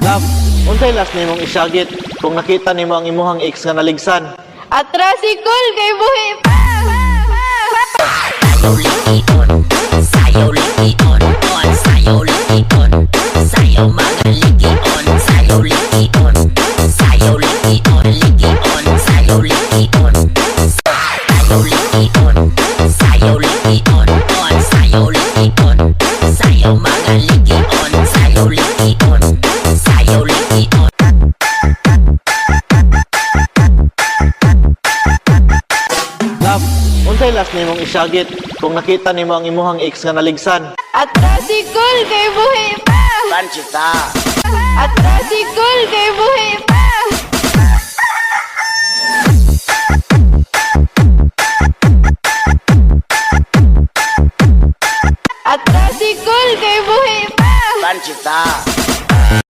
Love, unsay last nimong isyagit kung nakita nimo ang imuhang ex nga naligsan? Atrasikol kay buhi pa! Sayaw likion, sayaw likion, on, sayaw likion, sayaw mga likion, sayaw likion, sayaw likion, likion, sayaw likion, sayaw likion, sayaw likion, on, sayaw likion, sayaw mga likion, sayaw likion, sayaw likion. Love, unsay last nimong isyagit kung nakita nimo ang imuhang ex nga naligsan? Atrasikol kay buhi pa! Panchita. Atrasikol kay buhi pa! Atrasikol kay buhi pa! Panchita.